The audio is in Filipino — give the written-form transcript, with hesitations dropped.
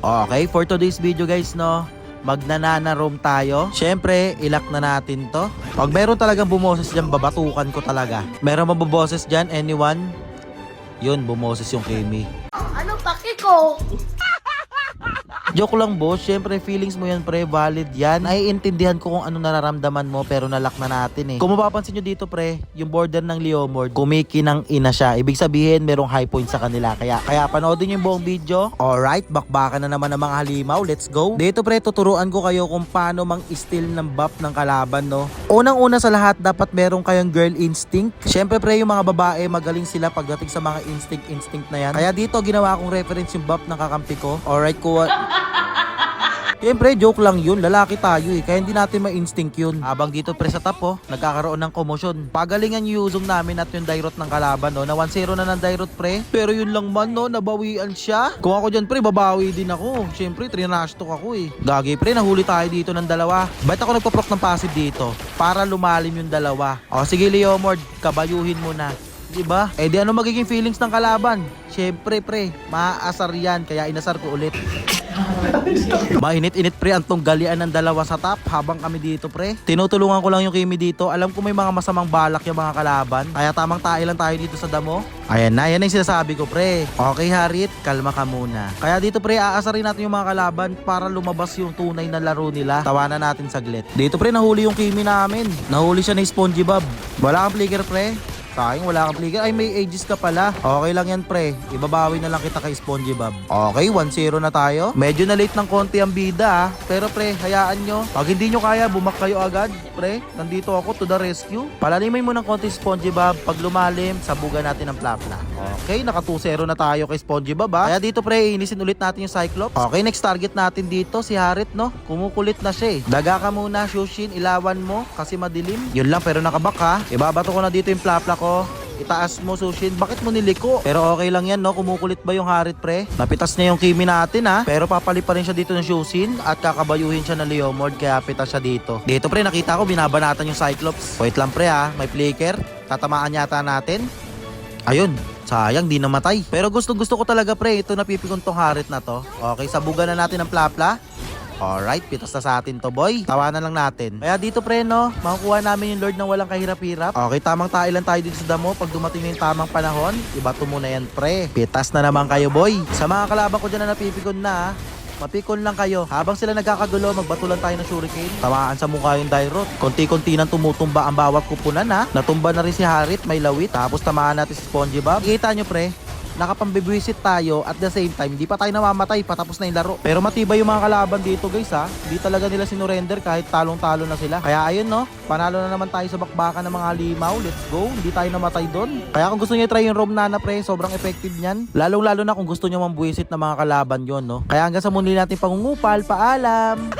Okay, for today's video guys, no, magnanana roam tayo. Syempre, ilak na natin to. Pag meron talagang bumoses dyan, babatukan ko talaga. Meron mabuboses dyan, anyone? Yun, bumoses yung Kimi. Ano paki ko? Joke lang boss, syempre feelings mo yan pre, valid yan. Naiintindihan ko kung ano nararamdaman mo pero nalock na natin eh. Kung mapapansin nyo dito pre, yung border ng Leomord, kumikinang ina siya. Ibig sabihin merong high point sa kanila. Kaya panoodin yung buong video. Alright, bakbakan na naman ng mga halimaw. Let's go. Dito pre, tuturuan ko kayo kung paano mang-steal ng buff ng kalaban, no. Unang-una sa lahat, dapat meron kayong girl instinct. Syempre pre, yung mga babae, magaling sila pagdating sa mga instinct na yan. Kaya dito ginawa kong reference yung buff ng kakampi ko. Alright, kuha. Siyempre, joke lang yun. Lalaki tayo eh. Kaya hindi natin ma-instinct yun. Habang dito pre sa top oh, nagkakaroon ng komosyon. Pagalingan yung usong namin at yung Dairot ng kalaban no. Na 1-0 na ng Dairot pre. Pero yun lang man no, nabawian siya. Kung ako dyan pre, babawi din ako. Siyempre, trinashtok ako eh. Gagi pre, nahuli tayo dito ng dalawa. Ba't ako nagpaproc ng passive dito? Para lumalim yung dalawa. O sige Leomord, kabayuhin mo na. Diba? Eh di ano magiging feelings ng kalaban? Siyempre pre, maaasar yan. Kaya inasar ko ulit. Mainit-init pre ang tunggalian ng dalawa sa top habang kami dito pre. Tinutulungan ko lang yung Kimi dito. Alam ko may mga masamang balak yung mga kalaban. Kaya tamang tae lang tayo dito sa damo. Ayan na, yan yung sinasabi ko pre. Okay Harit, kalma ka muna. Kaya dito pre, aasarin natin yung mga kalaban para lumabas yung tunay na laro nila. Tawanan natin saglit. Dito pre, nahuli yung Kimi namin. Nahuli siya ni SpongeBob. Wala kang flicker pre. Sayang, wala kang flicker. Ay, may aegis ka pala. Okay lang yan, pre. Ibabawi na lang kita kay SpongeBob. Okay, 1-0 na tayo. Medyo na late ng konti ang bida, ah. Pero, pre, hayaan nyo. Pag hindi nyo kaya, bumak kayo agad. Pre, nandito ako to the rescue. Palalimin mo ng konti SpongeBob. Pag lumalim, sabugan natin ang plapla. Okay, naka 2-0 na tayo kay SpongeBob, ah. Kaya dito, pre, inisin ulit natin yung Cyclops. Okay, next target natin dito, si Harit, no? Kumukulit na siya, eh. Daga ka muna, Shushin. Ilawan mo, kasi madilim. Yun lang, pero nakabak, ha. Ibabato ko na dito yung plapla ko. Itaas mo Sushin, bakit mo niliko? Pero okay lang yan no, kumukulit ba yung Harit pre? Napitas niya yung Kimi natin ha. Pero papali pa rin siya dito ng Sushin at kakabayuhin siya ng Leomord kaya pitas siya dito. Dito pre, nakita ko binabanatan yung Cyclops. Wait lang pre ha, may flicker. Tatamaan yata natin. Ayun, sayang di namatay. Pero gusto ko talaga pre, ito napipikon tong Harit na to. Okay, sabugan na natin ang plapla. Alright, pitas na sa atin to boy. Tawanan lang natin. Kaya dito pre no, makukuha namin yung Lord ng walang kahirap-hirap. Okay, tamang tayo lang tayo dito sa damo. Pag dumating na yung tamang panahon, ibato mo na yan pre. Pitas na naman kayo boy. Sa mga kalaban ko dyan na napipikon na, mapikon lang kayo. Habang sila nagkakagulo, magbato lang tayo ng shuriken. Tamaan sa mukha yung Dairot. Konti-konti nang tumutumba ang bawat kupunan ha. Natumba na rin si Harit, may lawit. Tapos tamaan natin si SpongeBob. Kita nyo pre, nakapambibwisit tayo at the same time, di pa tayo namamatay, patapos na yung laro. Pero matibay yung mga kalaban dito guys ha. Di talaga nila sinurrender kahit talong-talo na sila. Kaya ayun no, panalo na naman tayo sa bakbakan ng mga limaw. Let's go, hindi tayo namatay doon. Kaya kung gusto niyo try yung Roam Nana pre, sobrang effective niyan. Lalong-lalo na kung gusto niyo mambwisit ng mga kalaban yon no. Kaya hanggang sa muli natin pangungupal, paalam!